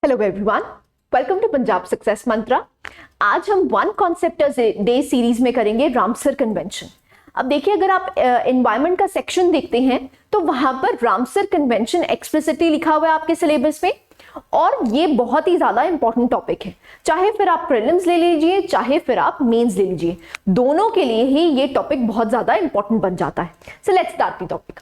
Hello everyone, welcome to Punjab success mantra. आज हम one concept day series में करेंगे रामसर कन्वेंशन। अब देखिए, अगर आप एनवायरनमेंट का सेक्शन देखते हैं तो वहां पर रामसर कन्वेंशन एक्सप्लिसिटली लिखा हुआ है आपके सिलेबस में, और ये बहुत ही ज्यादा इंपॉर्टेंट टॉपिक है। चाहे फिर आप प्रीलिम्स ले लीजिए, चाहे फिर आप मेंस ले लीजिए, दोनों के लिए ही ये टॉपिक बहुत ज्यादा इंपॉर्टेंट बन जाता है। So let's start the topic.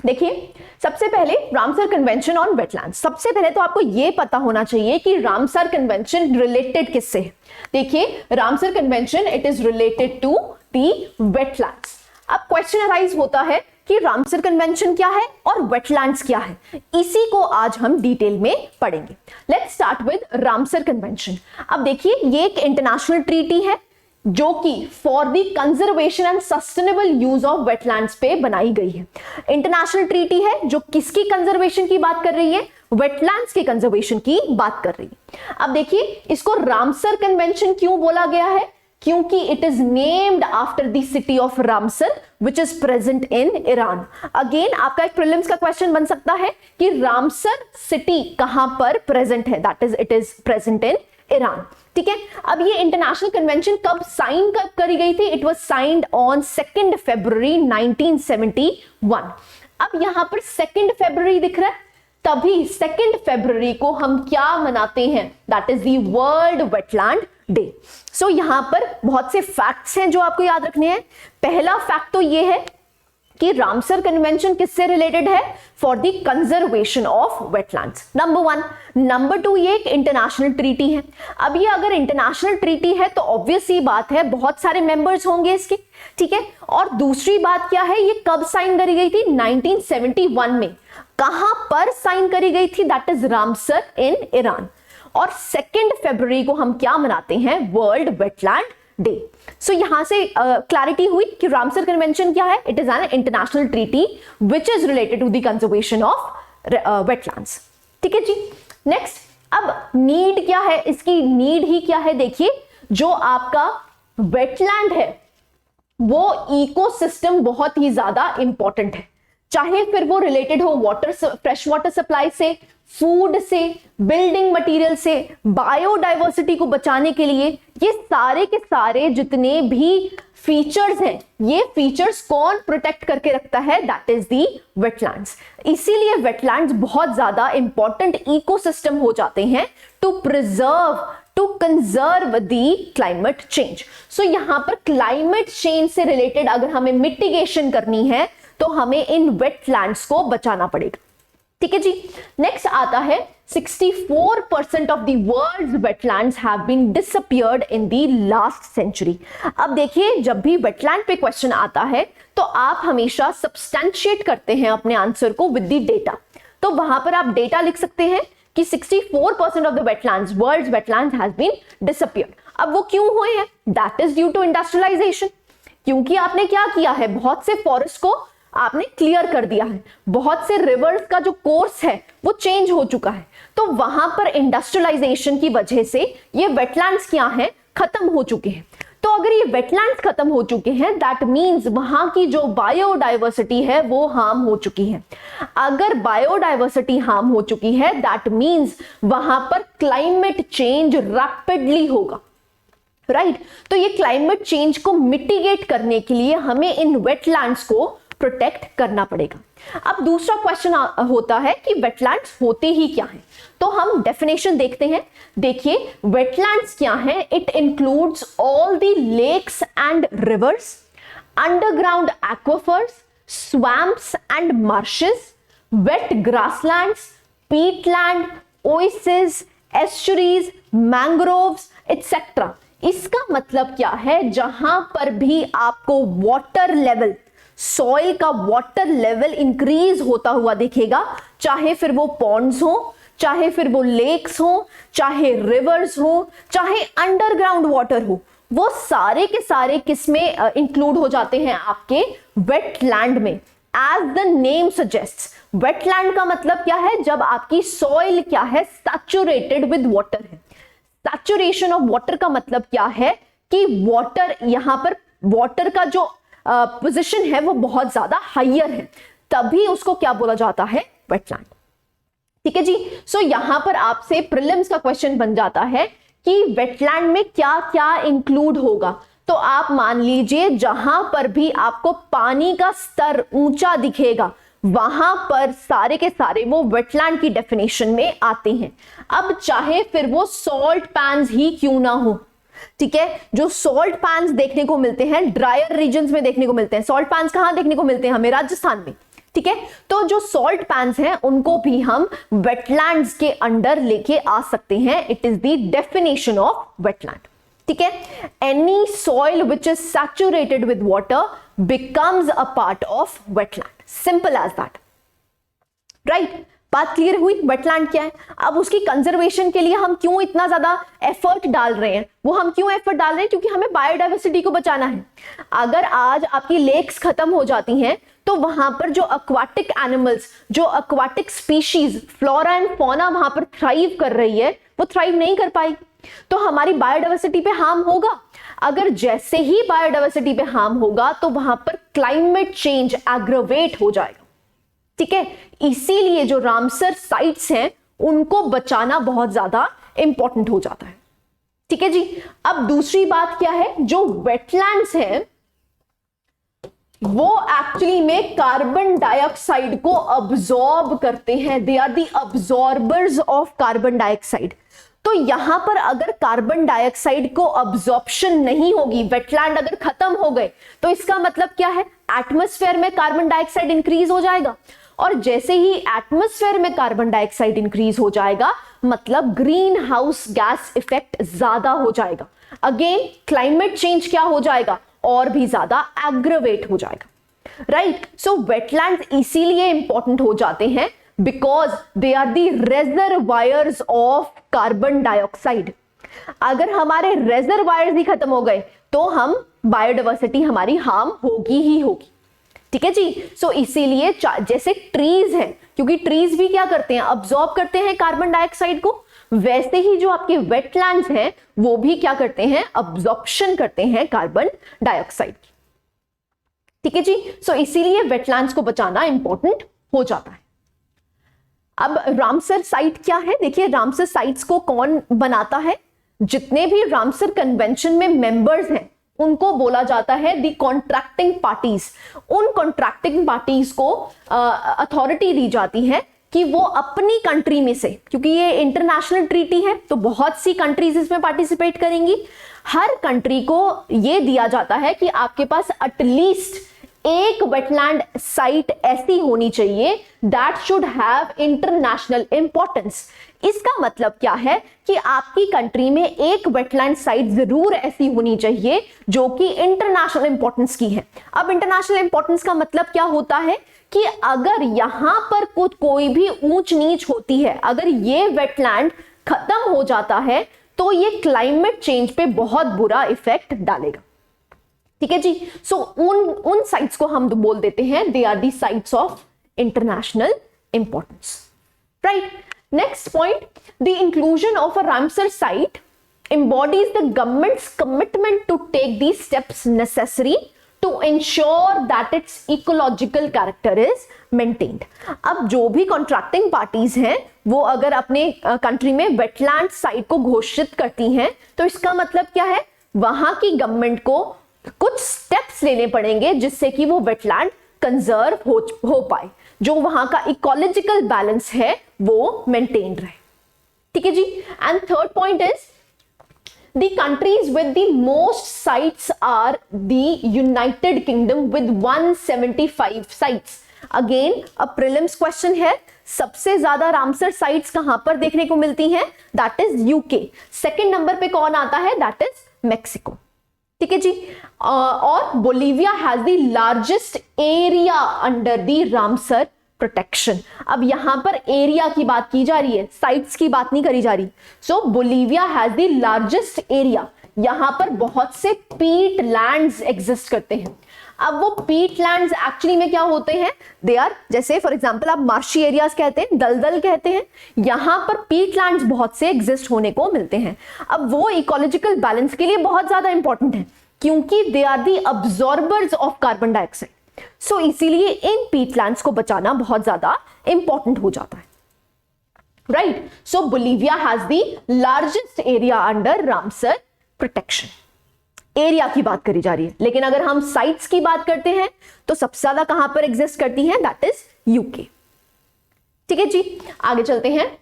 देखिए, सबसे पहले रामसर कन्वेंशन ऑन वेटलैंड्स। सबसे पहले तो आपको यह पता होना चाहिए कि रामसर कन्वेंशन रिलेटेड किससे है। देखिए, Ramsar convention it is related to the wetlands. अब क्वेश्चन अराइज होता है कि रामसर कन्वेंशन क्या है और वेटलैंड्स क्या है। इसी को आज हम डिटेल में पढ़ेंगे। Let's start with Ramsar convention. अब देखिए, ये एक इंटरनेशनल ट्रीटी है जो कि for the conservation and sustainable use of wetlands पे बनाई गई है। इंटरनेशनल ट्रीटी है जो किसकी कंजर्वेशन की बात कर रही है? वेटलैंड्स के कंजर्वेशन की बात कर रही है। अब देखिए, इसको रामसर कन्वेंशन क्यों बोला गया है? क्योंकि it is named after the city of Ramsar which is present in Iran. Again आपका एक प्रीलिम्स का क्वेश्चन बन सकता है कि रामसर सिटी कहां पर प्रेजेंट है, that is it is present in Iran. ठीक है, अब ये इंटरनेशनल कन्वेंशन कब साइन करी गई थी? इट वाज साइंड ऑन 2 फरवरी 1971। अब यहां पर 2 फरवरी दिख रहा है, तभी 2 फरवरी को हम क्या मनाते हैं? That is the world wetland day. So यहां पर बहुत से फैक्ट्स हैं जो आपको याद रखने हैं। पहला फैक्ट तो ये है कि रामसर कन्वेंशन किससे रिलेटेड है? For the conservation of wetlands, number 1। Number 2, ये एक इंटरनेशनल ट्रीटी है। अब ये अगर इंटरनेशनल ट्रीटी है तो ऑब्वियस ही बात है बहुत सारे मेंबर्स होंगे इसके। ठीक है, और दूसरी बात क्या है, ये कब साइन करी गई थी? 1971 में। कहां पर साइन करी गई थी? That is Ramsar in Iran. और 2 फरवरी को हम क्या मनाते हैं? World wetland day. सो यहां से क्लैरिटी हुई कि रामसर कन्वेंशन क्या है? It is an international treaty which is related to the conservation of wetlands. ठीक है जी। नेक्स्ट, अब नीड क्या है? इसकी नीड ही क्या है? देखिए, जो आपका वेटलैंड है वो इकोसिस्टम बहुत ही ज्यादा इंपॉर्टेंट है। चाहे फिर वो रिलेटेड हो वाटर, फ्रेश वाटर सप्लाई से, फूड से, बिल्डिंग मटेरियल से, बायोडाइवर्सिटी को बचाने के लिए, ये सारे के सारे जितने भी फीचर्स हैं, ये फीचर्स कौन प्रोटेक्ट करके रखता है? That is the wetlands. इसीलिए वेटलैंड्स बहुत ज्यादा इंपॉर्टेंट इकोसिस्टम हो जाते हैं to preserve, to conserve the climate change. So यहां पर क्लाइमेट चेंज से रिलेटेड अगर हमें मिटिगेशन करनी है तो हमें इन वेटलैंड्स को बचाना पड़ेगा। ठीक है जी। नेक्स्ट आता है 64% of the world's wetlands have been disappeared in the last century. अब देखिए, जब भी वेटलैंड पे क्वेश्चन आता है तो आप हमेशा सब्सटेंशिएट करते हैं अपने आंसर को विद द डेटा। तो वहां पर आप डेटा लिख सकते हैं कि 64% of the wetlands, world's wetlands has been disappeared. अब वो क्यों हुए हैं? That is due to industrialisation. क्योंकि आपने क्या किया है? बहुत से फॉरेस्ट को आपने क्लियर कर दिया है, बहुत से रिवर्स का जो कोर्स है वो चेंज हो चुका है। तो वहां पर इंडस्ट्रियलाइजेशन की वजह से ये वेटलैंड्स क्या हैं? खत्म हो चुके हैं। तो अगर ये वेटलैंड्स खत्म हो चुके हैं, दैट मींस वहां की जो बायोडाइवर्सिटी है वो हार्म हो चुकी है। अगर बायोडाइवर्सिटी हार्म हो चुकी है, दैट मींस वहां पर क्लाइमेट चेंज रैपिडली होगा। राइट? तो ये क्लाइमेट चेंज को मिटिगेट करने के लिए हमें इन वेटलैंड्स को प्रोटेक्ट करना पड़ेगा। अब दूसरा क्वेश्चन होता है कि वेटलैंड्स होते ही क्या हैं? तो हम डेफिनेशन देखते हैं। देखिए, वेटलैंड्स क्या हैं? It includes all the lakes and rivers, underground aquifers, swamps and marshes, wet grasslands, peatland, oasis, estuaries, mangroves etcetera. इसका मतलब क्या है? जहां पर भी आपको वाटर लेवल, सॉइल का वाटर लेवल इंक्रीज होता हुआ दिखेगा, चाहे फिर वो पॉन्ड्स हो, चाहे फिर वो लेक्स हो, चाहे रिवर्स हो, चाहे अंडरग्राउंड वाटर हो, वो सारे के सारे किसमें इंक्लूड हो जाते हैं? आपके वेटलैंड में। As the name suggests, wetland का मतलब क्या है? जब आपकी सॉइल क्या है? सैचुरेटेड विद वाटर है। सैचुरेशन ऑफ वाटर का मतलब क्या है? कि वाटर, यहां पर वाटर का जो पोजीशन है वो बहुत ज्यादा हायर है, तभी उसको क्या बोला जाता है? वेटलैंड। ठीक है जी। सो यहां पर आपसे प्रीलिम्स का क्वेश्चन बन जाता है कि वेटलैंड में क्या क्या इंक्लूड होगा। तो आप मान लीजिए जहां पर भी आपको पानी का स्तर ऊंचा दिखेगा वहां पर सारे के सारे वो वेटलैंड की डेफिनेशन में आते हैं। अब चाहे फिर वो सॉल्ट पैन्स ही क्यों ना हो, ठीक है, जो सॉल्ट पैन्स देखने को मिलते हैं ड्रायर रीजन्स में देखने को मिलते हैं। सॉल्ट पैन्स कहां देखने को मिलते हैं हमें? राजस्थान में, ठीक है। तो जो सॉल्ट पैन्स हैं उनको भी हम वेटलैंड्स के अंडर लेके आ सकते हैं। It is the definition of wetland, ठीक है। Any soil which is saturated with water becomes a part of wetland, simple as that, right. बात क्लियर हुई? वेटलैंड क्या है? अब उसकी कंजर्वेशन के लिए हम क्यों इतना ज्यादा एफर्ट डाल रहे हैं? वो हम क्यों एफर्ट डाल रहे हैं? क्योंकि हमें बायोडाइवर्सिटी को बचाना है। अगर आज आपकी लेक्स खत्म हो जाती हैं तो वहां पर जो एक्वाटिक एनिमल्स, जो aquatic species, flora and fauna वहां पर थ्राइव कर रही है, वो थ्राइव नहीं कर पाएगी, तो हमारी बायोडाइवर्सिटी पे हार्म होगा। अगर जैसे ही बायोडाइवर्सिटी पे हार्म होगा तो वहां पर क्लाइमेट चेंज एग्रवेट हो जाएगा, ठीक है। इसीलिए जो रामसर साइट्स हैं उनको बचाना बहुत ज्यादा इंपॉर्टेंट हो जाता है, ठीक है जी। अब दूसरी बात क्या है? जो वेटलैंड्स हैं वो एक्चुअली में कार्बन डाइऑक्साइड को अब्सॉर्ब करते हैं। They are the absorbers of carbon dioxide. तो यहां पर अगर कार्बन डाइऑक्साइड को अब्सॉर्प्शन नहीं होगी, वेटलैंड अगर खत्म हो गए, तो इसका मतलब क्या है? एटमॉस्फेयर में कार्बन डाइऑक्साइड इंक्रीज हो जाएगा, और जैसे ही एटमॉस्फेयर में कार्बन डाइऑक्साइड इंक्रीज हो जाएगा मतलब ग्रीन हाउस गैस इफेक्ट ज्यादा हो जाएगा। अगेन क्लाइमेट चेंज क्या हो जाएगा? और भी ज्यादा एग्रवेट हो जाएगा, राइट। सो वेटलैंड्स इसीलिए इंपॉर्टेंट हो जाते हैं because they are the reservoirs of carbon dioxide. अगर हमारे रेजर्वायर्स ही खत्म हो गए तो हम बायोडाइवर्सिटी हमारी हार्म होगी ही होगी, ठीक है जी। सो इसीलिए जैसे ट्रीज हैं, क्योंकि ट्रीज भी क्या करते हैं? अब्सॉर्ब करते हैं कार्बन डाइऑक्साइड को, वैसे ही जो आपके वेटलैंड्स हैं वो भी क्या करते हैं? अब्सॉर्प्शन करते हैं कार्बन डाइऑक्साइड की, ठीक है जी। सो इसीलिए वेटलैंड्स को बचाना इंपॉर्टेंट हो जाता है। अब रामसर साइट क्या है? देखिए रामसर साइट्स को कौन बनाता है? जितने भी रामसर कन्वेंशन में मेंबर्स हैं उनको बोला जाता है दी कॉन्ट्रैक्टिंग पार्टीज। उन कॉन्ट्रैक्टिंग पार्टीज को अथॉरिटी दी जाती है कि वो अपनी कंट्री में से, क्योंकि ये इंटरनेशनल ट्रीटी है तो बहुत सी कंट्रीज इसमें पार्टिसिपेट करेंगी, हर कंट्री को ये दिया जाता है कि आपके पास एटलीस्ट एक वेटलैंड साइट ऐसी होनी चाहिए that should have international importance. इसका मतलब क्या है कि आपकी कंट्री में एक वेटलैंड साइट जरूर ऐसी होनी चाहिए जो कि इंटरनेशनल इंपॉर्टेंस की है। अब इंटरनेशनल इंपॉर्टेंस का मतलब क्या होता है कि अगर यहां पर कुछ कोई भी ऊंच नीच होती है, अगर ये वेटलैंड खत्म हो जाता है तो ये क्लाइमेट चेंज पे बहुत बुरा इफेक्ट डालेगा, ठीक है जी। सो उन साइट्स को हम बोल देते हैं they are the sites of international importance, right. Next point, the inclusion of a Ramsar site embodies the government's commitment to take these steps necessary to ensure that its ecological character is maintained। अब जो भी contracting parties हैं वो अगर अपने country में wetland site को घोषित करती हैं तो इसका मतलब क्या है? वहां की गवर्नमेंट को कुछ स्टेप्स लेने पड़ेंगे जिससे कि वो वेटलैंड कंजर्व हो पाए, जो वहां का इकोलॉजिकल बैलेंस है वो मेंटेन रहे, ठीक है जी। And third point is the countries with the most sites are the United Kingdom with 175 sites। Again a prelims question है, सबसे ज्यादा रामसर साइट्स कहां पर देखने को मिलती हैं? That is UK. Second number पे कौन आता है? दैट इज मेक्सिको, ठीक है जी। और Bolivia has the largest area under the Ramsar protection. अब यहां पर एरिया की बात की जा रही है, साइट्स की बात नहीं करी जा रही। So Bolivia has the largest area. यहां पर बहुत से पीट लैंड्स एग्जिस्ट करते हैं। अब वो पीट लैंड्स एक्चुअली में क्या होते हैं? दे आर, जैसे फॉर एग्जांपल आप मार्शी एरियाज कहते हैं, दलदल कहते हैं, यहां पर पीट लैंड्स बहुत से एग्जिस्ट होने को मिलते हैं। अब वो इकोलॉजिकल बैलेंस के लिए बहुत ज्यादा इंपॉर्टेंट है क्योंकि they are the absorbers of carbon dioxide. So इसीलिए इन पीटलैंड्स को बचाना बहुत ज्यादा इंपॉर्टेंट हो जाता है। Right? So Bolivia has the largest area under Ramsar protection. Area की बात करी जा रही है, लेकिन अगर हम साइट्स की बात करते हैं तो सबसे ज्यादा कहां पर एग्जिस्ट करती है, दैट इज यूके। ठीक है जी, आगे चलते हैं।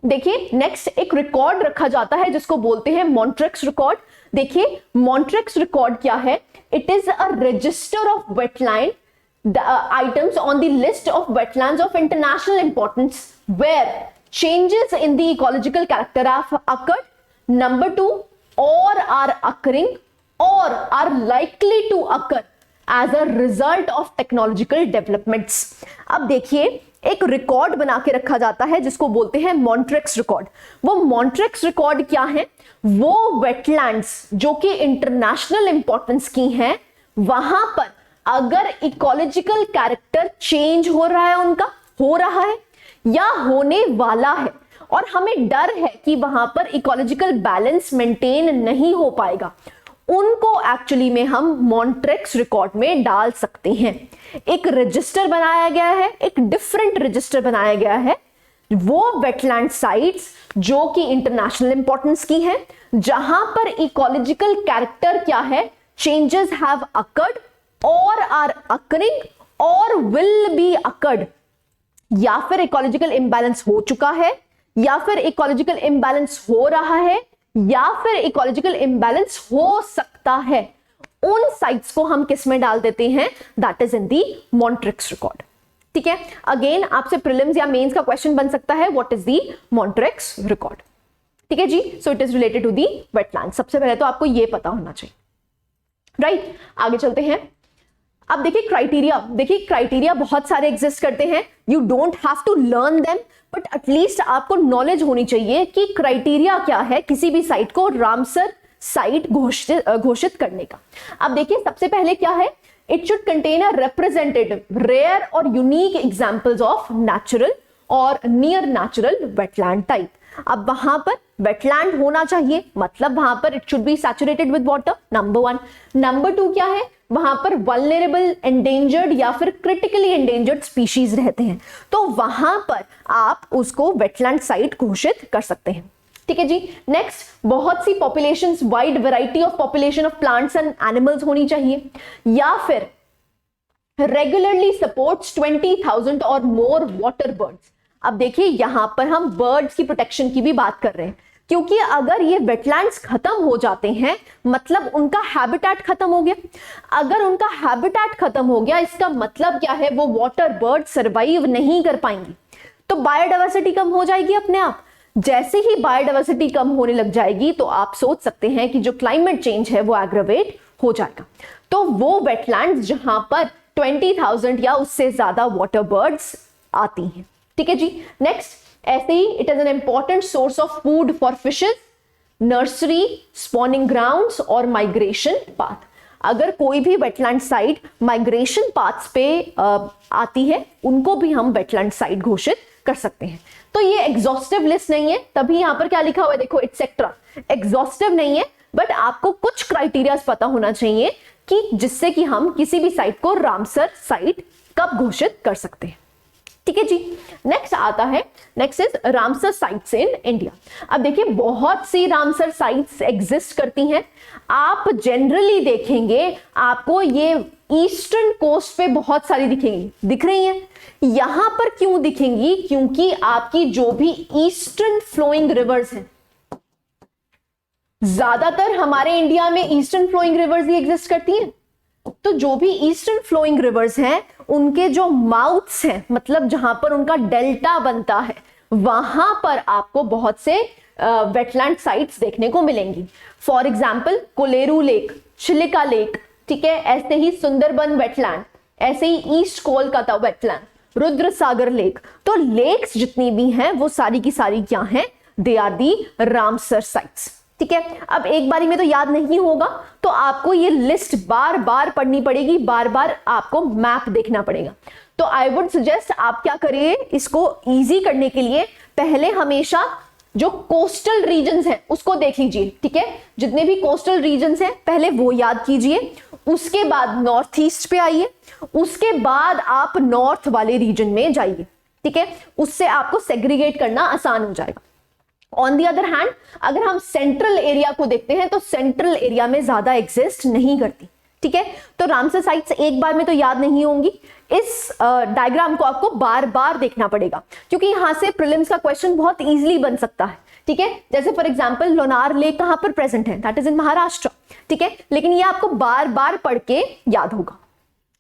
देखिए नेक्स्ट एक रिकॉर्ड रखा जाता है जिसको बोलते हैं मॉन्ट्रेक्स रिकॉर्ड। देखिए मॉन्ट्रेक्स रिकॉर्ड क्या है? It is a resistor of wetland items on the list of wetlands of international importance where changes in the ecological character have occurred, number 2, or are occurring or are likely to occur as a result of technological developments। अब देखिए एक record बना के रखा जाता है जिसको बोलते हैं मॉन्ट्रेक्स रिकॉर्ड। वो मॉन्ट्रेक्स रिकॉर्ड क्या है? वो वेटलैंड्स जो कि इंटरनेशनल इंपॉर्टेंस की हैं, वहां पर अगर इकोलॉजिकल कैरेक्टर चेंज हो रहा है, उनका हो रहा है या होने वाला है, और हमें डर है कि वहां पर इकोलॉजिकल बैलेंस मेंटेन नहीं हो पाएगा, उनको एक्चुअली में हम मॉन्ट्रेक्स रिकॉर्ड में डाल सकते हैं। एक रजिस्टर बनाया गया है, एक डिफरेंट रजिस्टर बनाया गया है, वो वेटलैंड साइट्स जो कि इंटरनेशनल इंपॉर्टेंस की हैं, जहां पर इकोलॉजिकल कैरेक्टर क्या है, चेंजेस हैव अकर्ड और आर अकरिंग और विल बी अकर्ड, या फिर इकोलॉजिकल इंबैलेंस हो चुका है, या फिर इकोलॉजिकल इंबैलेंस हो रहा है, या फिर इकोलॉजिकल इंबैलेंस हो सकता है, उन साइट्स को हम किस में डाल देते हैं, that is in the Montreux record. ठीक है, अगेन आपसे प्रीलिम्स या मेंस का क्वेश्चन बन सकता है, what is the Montreux record. ठीक है जी, so it is related to the wetland. सबसे पहले तो आपको ये पता होना चाहिए, राइट? आगे चलते हैं। अब देखिए क्राइटेरिया बहुत सारे एग्जिस्ट करते हैं, you don't have to learn them, but at least आपको नॉलेज होनी चाहिए कि क्राइटेरिया क्या है किसी भी साइट को रामसर साइट घोषित करने का। अब देखिए सबसे पहले क्या है, it should contain a representative rare और यूनिक एग्जांपल्स ऑफ नेचुरल और नियर नेचुरल वेटलैंड टाइप। अब वहां पर वेटलैंड होना चाहिए, मतलब वहां पर it should be saturated with water, number 1। Number 2 क्या है, वहां पर वल्नरेबल, एंडेंजर्ड या फिर क्रिटिकली एंडेंजर्ड स्पीशीज रहते हैं, तो वहां पर आप उसको वेटलैंड साइट घोषित कर सकते हैं। ठीक है जी, नेक्स्ट बहुत सी populations, wide variety of population of plants and animals होनी चाहिए, या फिर रेगुलरली सपोर्ट्स 20,000 और मोर वाटर बर्ड्स। अब देखिए यहां पर हम बर्ड्स की प्रोटेक्शन की भी बात कर रहे हैं, क्योंकि अगर ये वेटलैंड्स खत्म हो जाते हैं मतलब उनका हैबिटेट खत्म हो गया। अगर उनका हैबिटेट खत्म हो गया इसका मतलब क्या है, वो वाटर बर्ड सर्वाइव नहीं कर पाएंगी, तो बायोडाइवर्सिटी कम हो जाएगी अपने आप। जैसे ही बायोडाइवर्सिटी कम होने लग जाएगी तो आप सोच सकते हैं कि जो क्लाइमेट चेंज है वो एग्रावेट हो जाएगा। तो वो वेटलैंड्स जहां पर 20,000 या उससे ज्यादा वाटर बर्ड्स आती हैं। ठीक है जी, नेक्स्ट ऐसे ही it is an important source of food for fishes, nursery, spawning grounds और माइग्रेशन पाथ। अगर कोई भी वेटलैंड साइट माइग्रेशन पाथ्स पे आती है, उनको भी हम वेटलैंड साइट घोषित कर सकते हैं। तो ये एग्जॉस्टिव लिस्ट नहीं है, तभी यहां पर क्या लिखा हुआ है देखो, एटसेट्रा, एग्जॉस्टिव नहीं है, बट आपको कुछ क्राइटेरियाज पता होना चाहिए कि जिससे कि हम किसी भी साइट को रामसर साइट कब घोषित कर सकते हैं। ठीक है जी, नेक्स्ट आता है, next is Ramsar sites in India. अब देखिए बहुत सी रामसर साइट्स एग्जिस्ट करती हैं। आप जनरली देखेंगे आपको ये ईस्टर्न कोस्ट पे बहुत सारी दिखेंगी, दिख रही हैं। यहां पर क्यों दिखेंगी, क्योंकि आपकी जो भी ईस्टर्न फ्लोइंग रिवर्स हैं, ज्यादातर हमारे इंडिया में ईस्टर्न फ्लोइंग रिवर्स ही एग्जिस्ट करती हैं। तो जो भी ईस्टर्न फ्लोइंग रिवर्स हैं उनके जो माउथ्स हैं, मतलब जहां पर उनका डेल्टा बनता है, वहां पर आपको बहुत से वेटलैंड साइट्स देखने को मिलेंगी। For example Kolleru lake, Chilika lake, ठीक है, ऐसे ही सुंदरबन वेटलैंड, ऐसे ही east Kolkata wetland, Rudra Sagar lake. तो लेक्स जितनी भी हैं वो सारी की सारी क्या हैं, they are the Ramsar sites. ठीक है, अब एक बारी में तो याद नहीं होगा, तो आपको ये लिस्ट बार बार पढ़नी पड़ेगी, बार बार आपको मैप देखना पड़ेगा। तो आई वुड सजेस्ट आप क्या करिए, इसको इजी करने के लिए पहले हमेशा जो कोस्टल रीजन्स हैं उसको देख लीजिए। ठीक है, जितने भी कोस्टल रीजन्स हैं पहले वो याद कीजिए, उसके बाद नॉर्थ ईस्ट पे आइए, उसके बाद आप नॉर्थ वाले रीजन में जाइए। ठीक है, उससे आपको सेग्रीगेट करना आसान हो जाएगा। ऑन दी अदर हैंड अगर हम सेंट्रल एरिया को देखते हैं तो सेंट्रल एरिया में ज्यादा एग्जिस्ट नहीं करती, ठीक है। तो रामसर साइट्स एक बार में तो याद नहीं होंगी, इस डायग्राम को आपको बार बार देखना पड़ेगा क्योंकि यहां से प्रीलिम्स का क्वेश्चन बहुत इजीली बन सकता है, ठीक है। जैसे फॉर एग्जांपल लोनार लेक कहां पर प्रेजेंट है, दैट इज इन महाराष्ट्र, ठीक है, लेकिन ये आपको बार बार पढ़ के याद होगा,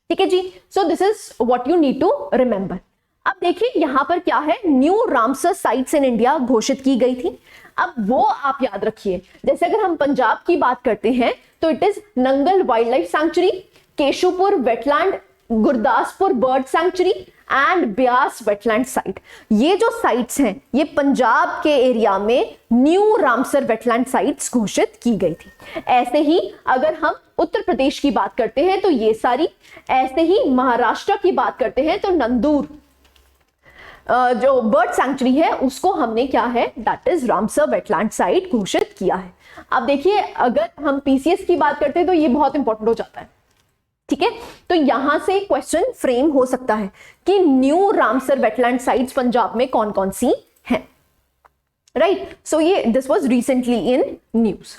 ठीक है जी। So this is what you need to remember. अब देखिए यहां पर क्या है, new Ramsar sites in India घोषित की गई थी। अब वो आप याद रखिए, जैसे अगर हम पंजाब की बात करते हैं तो it is Nangal wildlife sanctuary, Keshopur wetland, Gurdaspur bird sanctuary and Beas wetland site. ये जो साइट्स हैं ये पंजाब के एरिया में न्यू रामसर वेटलैंड साइट्स घोषित की गई थी। ऐसे ही अगर हम उत्तर प्रदेश की बात करते हैं तो ये सारी, ऐसे ही महाराष्ट्र की बात करते हैं तो नंदूर जो बर्ड सैंक्चुरी है उसको हमने क्या है, that is Ramsar wetland site घोषित किया है। अब देखिए अगर हम पीसीएस की बात करते हैं तो ये बहुत इंपॉर्टेंट हो जाता है, ठीक है। तो यहां से क्वेश्चन फ्रेम हो सकता है कि new Ramsar wetland sites Punjab में कौन कौन सी हैं, राइट। सो ये this was recently in news.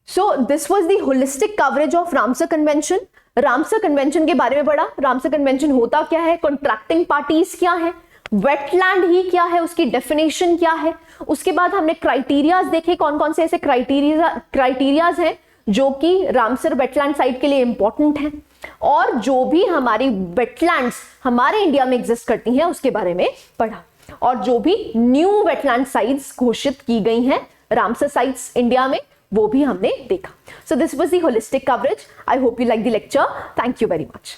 So this was the holistic coverage of Ramsar convention. Ramsar convention के बारे में पढ़ा, रामसर कन्वेंशन होता क्या है, कॉन्ट्रैक्टिंग पार्टीज क्या है, वेटलैंड ही क्या है, उसकी डेफिनेशन क्या है। उसके बाद हमने क्राइटेरियाज देखे, कौन कौन से ऐसे क्राइटेरियाज हैं जो कि रामसर वेटलैंड साइट के लिए इंपॉर्टेंट हैं, और जो भी हमारी वेटलैंड्स हमारे इंडिया में एग्जिस्ट करती हैं उसके बारे में पढ़ा, और जो भी न्यू वेटलैंड साइट्स घोषित की गई हैं रामसर साइट्स इंडिया में वो भी हमने देखा। So this was the holistic coverage. I hope you like the lecture. Thank you very much.